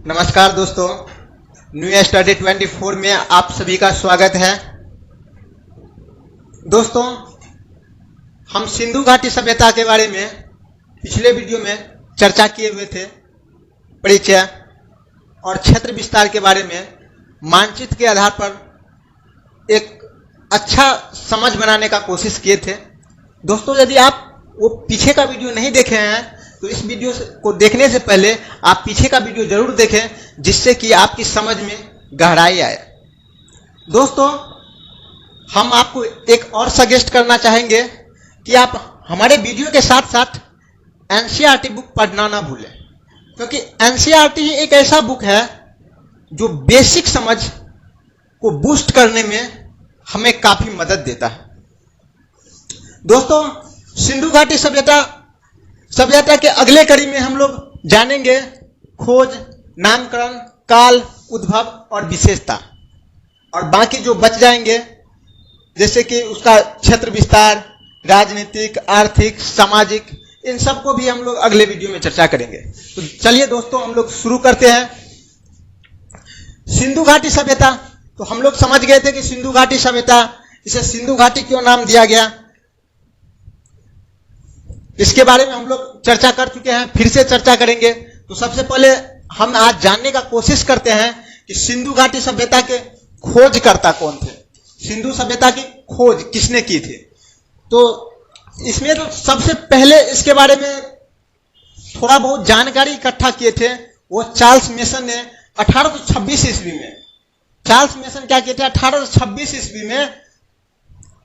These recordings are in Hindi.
नमस्कार दोस्तों, न्यू स्टडी 24 में आप सभी का स्वागत है। दोस्तों, हम सिंधु घाटी सभ्यता के बारे में पिछले वीडियो में चर्चा किए हुए थे। परिचय और क्षेत्र विस्तार के बारे में मानचित्र के आधार पर एक अच्छा समझ बनाने का कोशिश किए थे। दोस्तों, यदि आप वो पीछे का वीडियो नहीं देखे हैं तो इस वीडियो को देखने से पहले आप पीछे का वीडियो जरूर देखें, जिससे कि आपकी समझ में गहराई आए। दोस्तों, हम आपको एक और सजेस्ट करना चाहेंगे कि आप हमारे वीडियो के साथ साथ एनसीईआरटी बुक पढ़ना ना भूलें, क्योंकि एनसीईआरटी ही एक ऐसा बुक है जो बेसिक समझ को बूस्ट करने में हमें काफी मदद देता है। दोस्तों, सिंधु घाटी सभ्यता के अगले कड़ी में हम लोग जानेंगे खोज, नामकरण, काल, उद्भव और विशेषता, और बाकी जो बच जाएंगे जैसे कि उसका क्षेत्र विस्तार, राजनीतिक, आर्थिक, सामाजिक, इन सब को भी हम लोग अगले वीडियो में चर्चा करेंगे। तो चलिए दोस्तों, हम लोग शुरू करते हैं। सिंधु घाटी सभ्यता, तो हम लोग समझ गए थे कि सिंधु घाटी सभ्यता, इसे सिंधु घाटी क्यों नाम दिया गया, इसके बारे में हम लोग चर्चा कर चुके हैं, फिर से चर्चा करेंगे। तो सबसे पहले हम आज जानने का कोशिश करते हैं कि सिंधु घाटी सभ्यता के खोजकर्ता कौन थे, सिंधु सभ्यता की खोज किसने की थी। तो इसमें तो सबसे पहले इसके बारे में थोड़ा बहुत जानकारी इकट्ठा किए थे वो चार्ल्स मेसन ने 1826 ईस्वी में। चार्ल्स मेसन क्या किए थे, 1826 ईस्वी में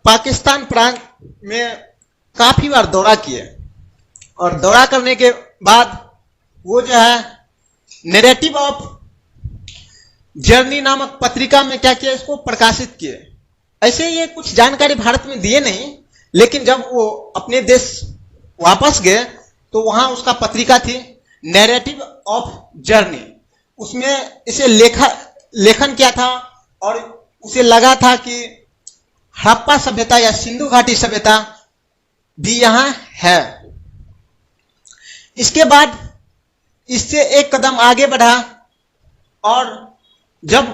पाकिस्तान प्रांत में काफी बार दौरा किए, और दौरा करने के बाद वो जो है नैरेटिव ऑफ जर्नी नामक पत्रिका में क्या किया, इसको प्रकाशित किए। ऐसे ये कुछ जानकारी भारत में दिए नहीं, लेकिन जब वो अपने देश वापस गए तो वहां उसका पत्रिका थी नैरेटिव ऑफ जर्नी। उसमें इसे लेखन किया था, और उसे लगा था कि हड़प्पा सभ्यता या सिंधु घाटी सभ्यता भी यहां है। इसके बाद इससे एक कदम आगे बढ़ा, और जब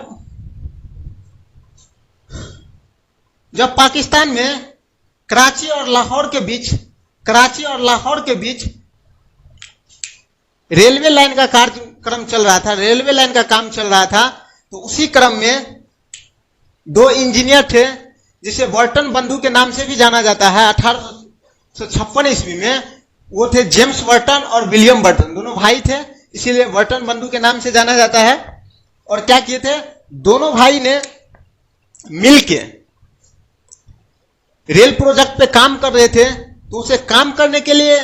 पाकिस्तान में कराची और लाहौर के बीच रेलवे लाइन का कार्यक्रम चल रहा था, रेलवे लाइन का काम चल रहा था, तो उसी क्रम में दो इंजीनियर थे जिसे वर्टन बंधु के नाम से भी जाना जाता है। 1856 ईस्वी में वो थे जेम्स वर्टन और विलियम वर्टन, दोनों भाई थे, इसीलिए वर्टन बंधु के नाम से जाना जाता है। और क्या किए थे, दोनों भाई ने मिलके रेल प्रोजेक्ट पे काम कर रहे थे। तो उसे काम करने के लिए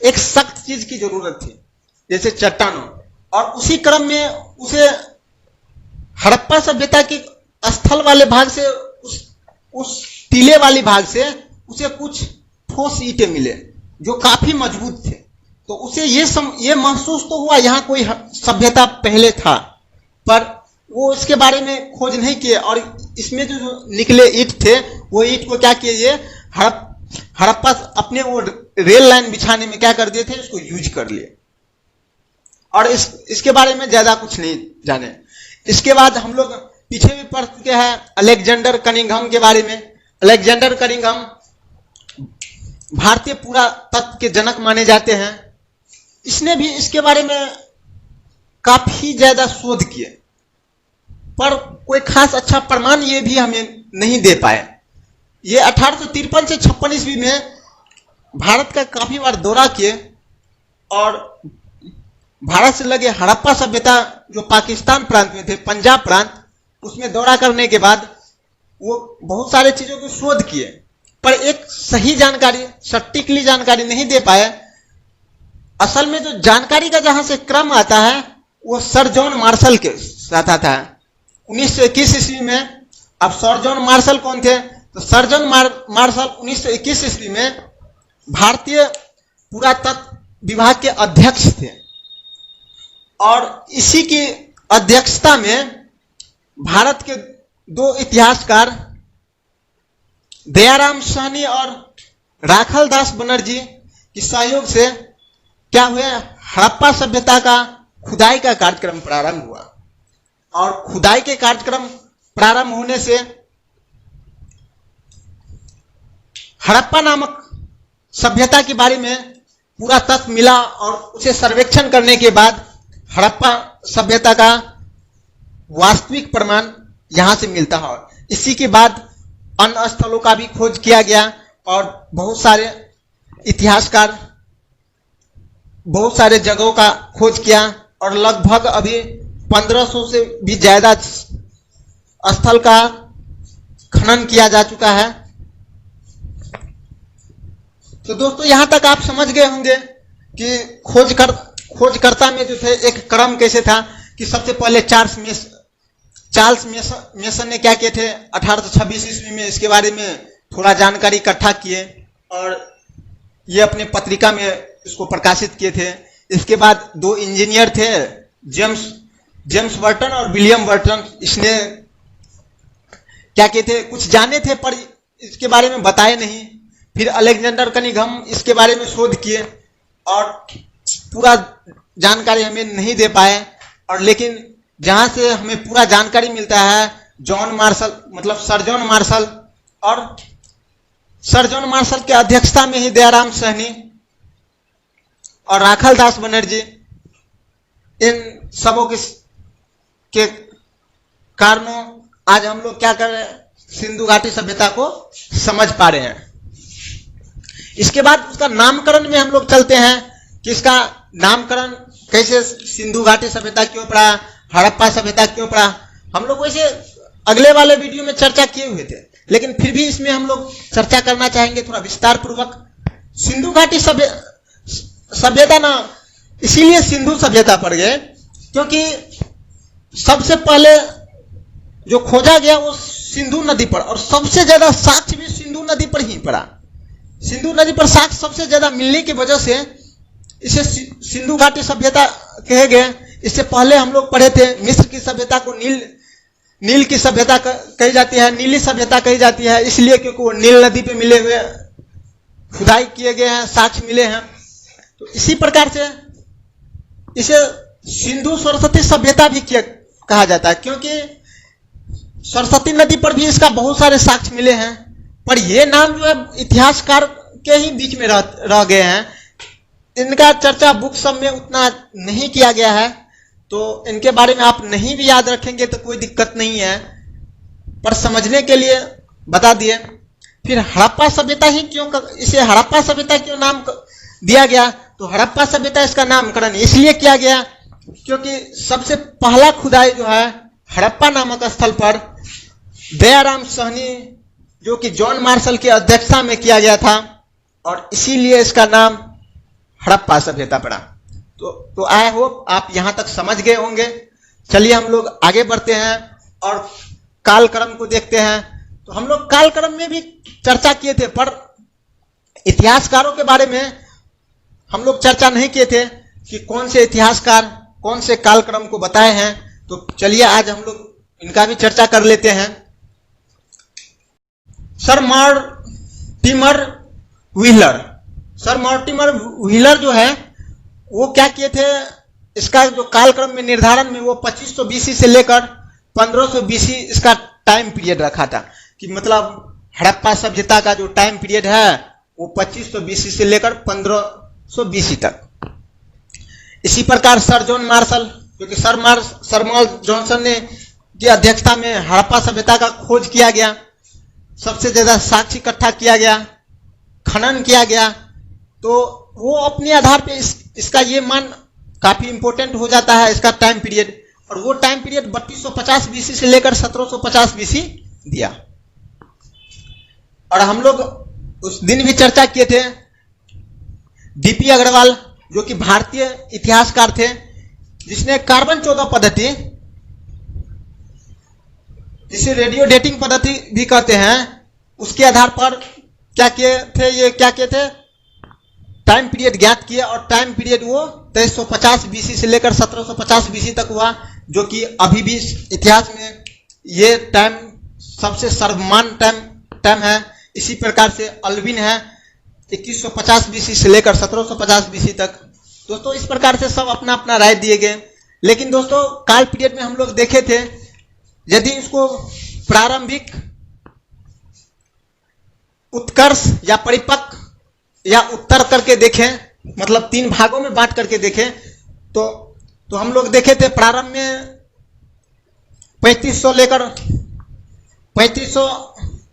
एक सख्त चीज की जरूरत थी, जैसे चट्टानों, और उसी क्रम में उसे हड़प्पा सभ्यता के स्थल वाले भाग से, उस टीले वाली भाग से उसे कुछ ठोस ईंटें मिले जो काफी मजबूत थे। तो उसे ये महसूस तो हुआ यहाँ कोई सभ्यता पहले था, पर वो इसके बारे में खोज नहीं किए, और इसमें जो निकले ईंट थे वो ईंट को क्या किए, ये हड़प्पा अपने वो रेल लाइन बिछाने में क्या कर दिए थे, इसको यूज कर लिए, और इसके बारे में ज्यादा कुछ नहीं जाने। इसके बाद हम लोग पीछे भी पढ़ चुके हैं अलेक्जेंडर कनिंघम के बारे में। अलेक्जेंडर कनिंघम भारतीय पुरातत्व के जनक माने जाते हैं। इसने भी इसके बारे में काफी ज्यादा शोध किए, पर कोई खास अच्छा प्रमाण ये भी हमें नहीं दे पाए। ये 1853 से 56 ईस्वी में भारत का काफी बार दौरा किए, और भारत से लगे हड़प्पा सभ्यता जो पाकिस्तान प्रांत में थे, पंजाब प्रांत, उसमें दौरा करने के बाद वो बहुत सारे चीजों की शोध किए, पर एक सही जानकारी, सटीकली जानकारी नहीं दे पाए। असल में जो जानकारी का जहां से क्रम आता है वो सर जॉन मार्शल के साथ आता है 1921 ईस्वी में। अब सर जॉन मार्शल कौन थे, तो सर जॉन मार्शल 1921 ईस्वी में भारतीय पुरातत्व विभाग के अध्यक्ष थे, और इसी की अध्यक्षता में भारत के दो इतिहासकार दयाराम साहनी और राखल दास बनर्जी के सहयोग से क्या हुआ, हड़प्पा सभ्यता का खुदाई का कार्यक्रम प्रारंभ हुआ। और खुदाई के कार्यक्रम प्रारंभ होने से हड़प्पा नामक सभ्यता के बारे में पूरा तथ्य मिला और उसे सर्वेक्षण करने के बाद हड़प्पा सभ्यता का वास्तविक प्रमाण यहां से मिलता है। इसी के बाद अन्य स्थलों का भी खोज किया गया और बहुत सारे इतिहासकार बहुत सारे जगहों का खोज किया और लगभग अभी 1500 से भी ज्यादा स्थल का खनन किया जा चुका है। तो दोस्तों यहां तक आप समझ गए होंगे कि खोजकर्ता में जो थे एक क्रम कैसे था कि सबसे पहले चार्ल्स मेसन ने क्या किए थे 1826 ईस्वी में इसके बारे में थोड़ा जानकारी इकट्ठा किए और ये अपने पत्रिका में इसको प्रकाशित किए थे। इसके बाद दो इंजीनियर थे जेम्स बर्टन और विलियम बर्टन, इसने क्या किए थे कुछ जाने थे पर इसके बारे में बताए नहीं। फिर अलेक्जेंडर कनिंघम इसके बारे में शोध किए और पूरा जानकारी हमें नहीं दे पाए। और लेकिन जहां से हमें पूरा जानकारी मिलता है जॉन मार्शल मतलब सर जॉन मार्शल, और सर जॉन मार्शल के अध्यक्षता में ही दयाराम सहनी और राखल दास बनर्जी इन सबों के कारणों आज हम लोग क्या कर रहे हैं सिंधु घाटी सभ्यता को समझ पा रहे हैं। इसके बाद उसका नामकरण में हम लोग चलते हैं कि इसका नामकरण कैसे सिंधु घाटी सभ्यता क्यों पड़ा, हड़प्पा सभ्यता क्यों पड़ा। हम लोग वैसे अगले वाले वीडियो में चर्चा किए हुए थे, लेकिन फिर भी इसमें हम लोग चर्चा करना चाहेंगे थोड़ा विस्तार पूर्वक। सिंधु घाटी सभ्यता ना इसीलिए सिंधु सभ्यता पड़ गए क्योंकि सबसे पहले जो खोजा गया वो सिंधु नदी पर, और सबसे ज्यादा साक्ष्य भी सिंधु नदी पर ही पड़ा। सिंधु नदी पर साक्ष्य सबसे ज्यादा मिलने की वजह से इसे सिंधु घाटी सभ्यता कहे गए। इससे पहले हम लोग पढ़े थे मिस्र की सभ्यता को नील की सभ्यता कही जाती है, नीली सभ्यता कही जाती है, इसलिए क्योंकि वो नील नदी पे मिले हुए खुदाई किए गए हैं, साक्ष्य मिले हैं। तो इसी प्रकार से इसे सिंधु सरस्वती सभ्यता भी कहा जाता है क्योंकि सरस्वती नदी पर भी इसका बहुत सारे साक्ष्य मिले हैं। पर ये नाम जो है इतिहासकार के ही बीच में रह गए हैं, इनका चर्चा बुक सब में उतना नहीं किया गया है। तो इनके बारे में आप नहीं भी याद रखेंगे तो कोई दिक्कत नहीं है, पर समझने के लिए बता दिए। फिर हड़प्पा सभ्यता ही क्यों, इसे हड़प्पा सभ्यता क्यों नाम दिया गया, तो हड़प्पा सभ्यता इसका नामकरण इसलिए किया गया क्योंकि सबसे पहला खुदाई जो है हड़प्पा नामक स्थल पर दयाराम सहनी जो कि जॉन मार्शल की अध्यक्षता में किया गया था, और इसीलिए इसका नाम हड़प्पा सभ्यता पड़ा। तो आई होप आप यहां तक समझ गए होंगे। चलिए हम लोग आगे बढ़ते हैं और कालक्रम को देखते हैं। तो हम लोग कालक्रम में भी चर्चा किए थे, पर इतिहासकारों के बारे में हम लोग चर्चा नहीं किए थे कि कौन से इतिहासकार कौन से कालक्रम को बताए हैं। तो चलिए आज हम लोग इनका भी चर्चा कर लेते हैं। सर मॉर्टिमर व्हीलर जो है वो क्या किए थे, इसका जो कालक्रम में निर्धारण में वो 2500 बीसी से लेकर 1500 बीसी इसका टाइम पीरियड रखा था कि मतलब हड़प्पा सभ्यता का जो टाइम पीरियड है वो 2500 बीसी से लेकर 1500 बीसी तक। इसी प्रकार सर जॉन मार्शल, क्योंकि सर मॉल जॉनसन ने की अध्यक्षता में हड़प्पा सभ्यता का खोज किया गया, सबसे ज्यादा साक्ष्य इकट्ठा किया गया, खनन किया गया, तो वो अपने आधार पे इसका ये मान काफी इंपॉर्टेंट हो जाता है इसका टाइम पीरियड। और वो टाइम पीरियड 3250 बीसी से लेकर 1750 बीसी दिया। और हम लोग उस दिन भी चर्चा किए थे डीपी अग्रवाल जो कि भारतीय इतिहासकार थे, जिसने कार्बन 14 पद्धति, जिसे रेडियो डेटिंग पद्धति भी कहते हैं, उसके आधार पर क्या किए थे टाइम पीरियड ज्ञात किया। और टाइम पीरियड वो 2350 बीसी से लेकर 1750 बीसी तक हुआ, जो कि अभी भी इतिहास में ये टाइम सबसे सर्वमान्य टाइम है। इसी प्रकार से अल्विन है 2150 बीसी से लेकर 1750 बीसी तक। दोस्तों इस प्रकार से सब अपना अपना राय दिए गए। लेकिन दोस्तों काल पीरियड में हम लोग देखे थे, यदि इसको प्रारंभिक, उत्कर्ष या परिपक्व या उत्तर करके देखें, मतलब 3 भागों में बांट करके देखें, तो हम लोग देखे थे प्रारंभ में 3500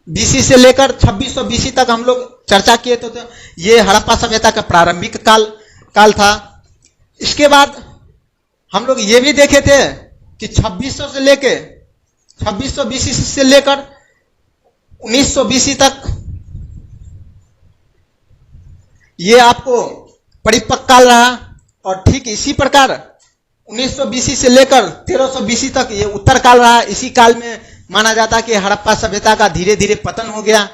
बीसी से लेकर 2600 बीसी तक हम लोग चर्चा किए थे। तो ये हड़प्पा सभ्यता का प्रारंभिक काल था। इसके बाद हम लोग ये भी देखे थे कि 2600 बीसी से लेकर 1900 बीसी तक ये आपको परिपक्व काल रहा, और ठीक इसी प्रकार 1900 बीसी से लेकर 1300 बीसी तक ये उत्तर काल रहा। इसी काल में माना जाता है कि हड़प्पा सभ्यता का धीरे धीरे पतन हो गया।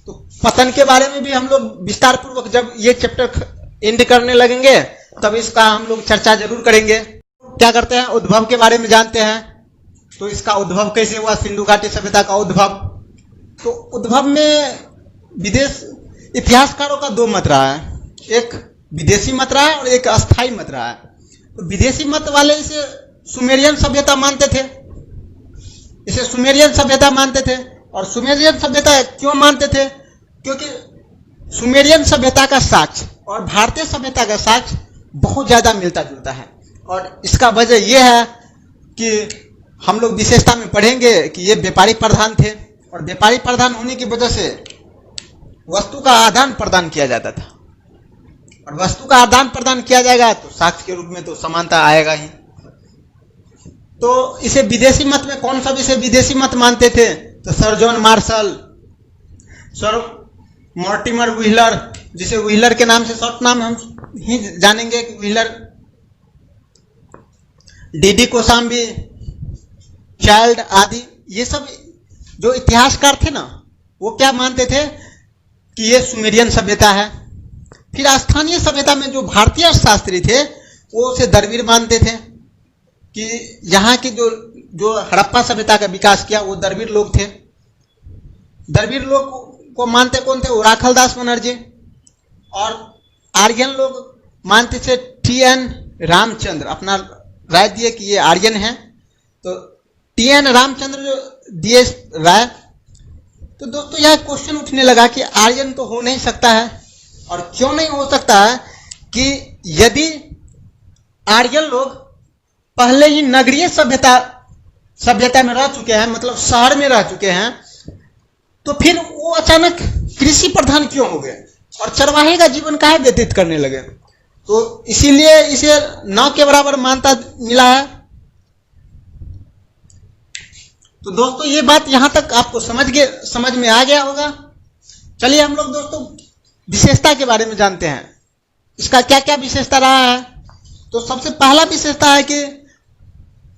तो पतन के बारे में भी हम लोग विस्तार पूर्वक जब ये चैप्टर एंड करने लगेंगे तब इसका हम लोग चर्चा जरूर करेंगे। क्या करते हैं, उद्भव के बारे में जानते हैं। तो इसका उद्भव कैसे हुआ, सिंधु घाटी सभ्यता का उद्भव। तो उद्भव में विदेश इतिहासकारों का 2 मत रहा है, एक विदेशी मत रहा है और एक अस्थाई मत रहा है। तो विदेशी मत वाले इसे सुमेरियन सभ्यता मानते थे, इसे सुमेरियन सभ्यता मानते थे। और सुमेरियन सभ्यता क्यों मानते थे, क्योंकि सुमेरियन सभ्यता का साक्ष्य और भारतीय सभ्यता का साक्ष्य बहुत ज्यादा मिलता जुलता है। और इसका वजह यह है कि हम लोग विशेषता में पढ़ेंगे कि ये व्यापारी प्रधान थे, और व्यापारी प्रधान होने की वजह से वस्तु का आदान प्रदान किया जाता था, और वस्तु का आदान प्रदान किया जाएगा तो साक्ष्य के रूप में तो समानता आएगा ही। तो इसे विदेशी मत में कौन सा इसे विदेशी मत मानते थे, तो sir John Marshall, sir Mortimer wheeler, जिसे व्हीलर के नाम से शॉर्ट नाम हम ही जानेंगे कि व्हीलर, डीडी कोसाम्बी, चाइल्ड आदि, ये सब जो इतिहासकार थे ना, वो क्या मानते थे कि ये सुमेरियन सभ्यता है। फिर स्थानीय सभ्यता में जो भारतीय अर्थशास्त्री थे वो उसे द्रविड़ मानते थे कि यहाँ की जो हड़प्पा सभ्यता का विकास किया वो द्रविड़ लोग थे। द्रविड़ लोग को मानते कौन थे, ओराखल दास बनर्जी। और आर्यन लोग मानते थे TN रामचंद्र, अपना राय दिए कि ये आर्यन है। तो TN रामचंद्र जो दिए राय, तो दोस्तों यह क्वेश्चन उठने लगा कि आर्यन तो हो नहीं सकता है। और क्यों नहीं हो सकता है कि यदि आर्यन लोग पहले ही नगरीय सभ्यता में रह चुके हैं, मतलब शहर में रह चुके हैं, तो फिर वो अचानक कृषि प्रधान क्यों हो गए और चरवाहे का जीवन काहे व्यतीत करने लगे। तो इसीलिए इसे न के बराबर मान्यता मिला है। तो दोस्तों ये बात यहां तक आपको समझ में आ गया होगा। चलिए हम लोग दोस्तों विशेषता के बारे में जानते हैं, इसका क्या क्या विशेषता रहा है। तो सबसे पहला विशेषता है कि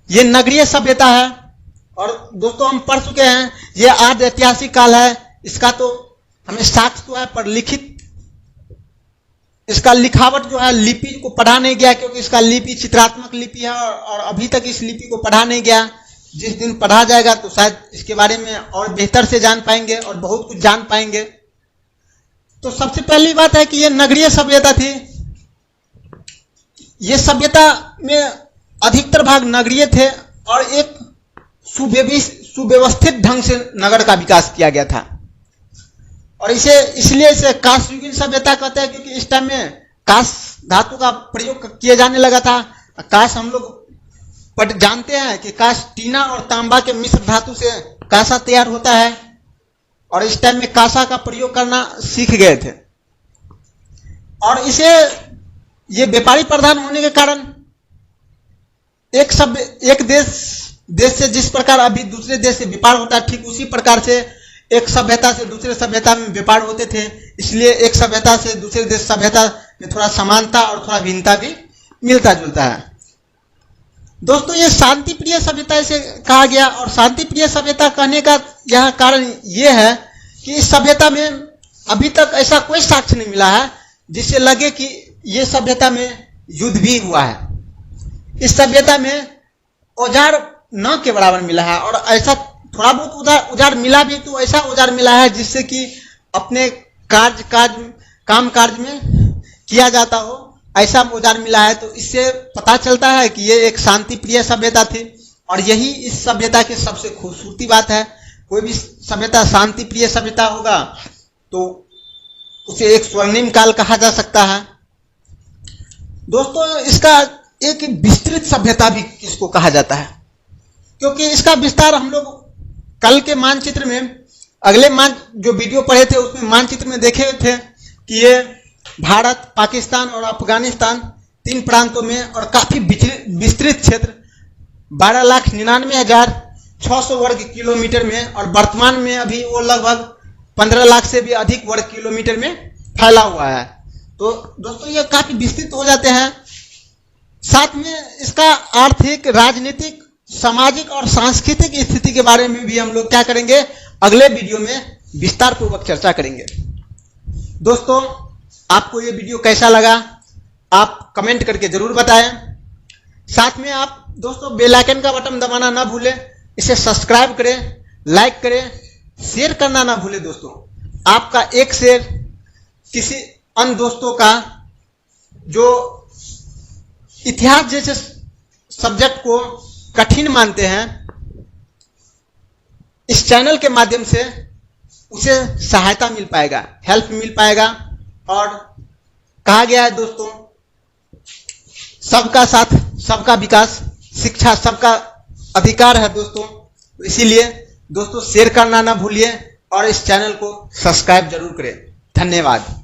ये नगरीय सभ्यता है। और दोस्तों हम पढ़ चुके हैं ये आदि ऐतिहासिक काल है। इसका तो हमें साक्ष्य तो है, पर लिखित इसका लिखावट जो है, लिपि को पढ़ा नहीं गया, क्योंकि इसका लिपि चित्रात्मक लिपि है और अभी तक इस लिपि को पढ़ा नहीं गया। जिस दिन पढ़ा जाएगा तो शायद इसके बारे में और बेहतर से जान पाएंगे और बहुत कुछ जान पाएंगे। तो सबसे पहली बात है कि ये नगरीय सभ्यता थी। ये सभ्यता में अधिकतर भाग नगरीय थे और एक सुव्यवस्थित ढंग से नगर का विकास किया गया था। और इसलिए इसे कांस्य युगीन सभ्यता कहते हैं, क्योंकि इस टाइम में कांस्य धातु का प्रयोग किया जाने लगा था। कांस्य हम लोग जानते हैं कि कांस्य टीना और तांबा के मिश्र धातु से कांसा तैयार होता है, और इस टाइम में कांसा का प्रयोग करना सीख गए थे। और इसे ये व्यापारी प्रधान होने के कारण एक देश से जिस प्रकार अभी दूसरे देश से व्यापार होता है, ठीक उसी प्रकार से एक सभ्यता से दूसरे सभ्यता में व्यापार होते थे। इसलिए एक सभ्यता से दूसरे देश सभ्यता में थोड़ा समानता और थोड़ा भिन्नता भी मिलता जुलता है। दोस्तों ये शांति प्रिय सभ्यता इसे कहा गया। और शांति प्रिय सभ्यता कहने का यह कारण यह है कि इस सभ्यता में अभी तक ऐसा कोई साक्ष्य नहीं मिला है जिससे लगे कि ये सभ्यता में युद्ध भी हुआ है। इस सभ्यता में औजार न के बराबर मिला है, और ऐसा थोड़ा बहुत औजार मिला भी तो ऐसा औजार मिला है जिससे कि अपने काम काज में किया जाता हो। ऐसा औजार मिला है, तो इससे पता चलता है कि ये एक शांति प्रिय सभ्यता थी। और यही इस सभ्यता की सबसे खूबसूरती बात है। कोई भी सभ्यता शांति प्रिय सभ्यता होगा तो उसे एक स्वर्णिम काल कहा जा सकता है। दोस्तों, इसका एक विस्तृत सभ्यता भी इसको कहा जाता है, क्योंकि इसका विस्तार हम लोग कल के मानचित्र में, अगले जो वीडियो पढ़े थे उसमें मानचित्र में देखे थे कि ये भारत, पाकिस्तान और अफगानिस्तान 3 प्रांतों में और काफी विस्तृत क्षेत्र 12,99,600 वर्ग किलोमीटर में, और वर्तमान में अभी वो लगभग 15 लाख से भी अधिक वर्ग किलोमीटर में फैला हुआ है। तो दोस्तों, ये काफी विस्तृत हो जाते हैं। साथ में इसका आर्थिक, राजनीतिक, सामाजिक और सांस्कृतिक स्थिति के बारे में भी हम लोग क्या करेंगे, अगले वीडियो में विस्तार पूर्वक चर्चा करेंगे। दोस्तों, आपको ये वीडियो कैसा लगा आप कमेंट करके जरूर बताएं। साथ में आप दोस्तों बेल आइकन का बटन दबाना ना भूलें, इसे सब्सक्राइब करें, लाइक करें, शेयर करना ना भूलें। दोस्तों, आपका एक शेयर किसी अन्य दोस्तों का जो इतिहास जैसे सब्जेक्ट को कठिन मानते हैं, इस चैनल के माध्यम से उसे सहायता मिल पाएगा, हेल्प मिल पाएगा। और कहा गया है दोस्तों, सबका साथ सबका विकास, शिक्षा सबका अधिकार है दोस्तों। तो इसीलिए दोस्तों शेयर करना ना भूलिए और इस चैनल को सब्सक्राइब जरूर करें। धन्यवाद।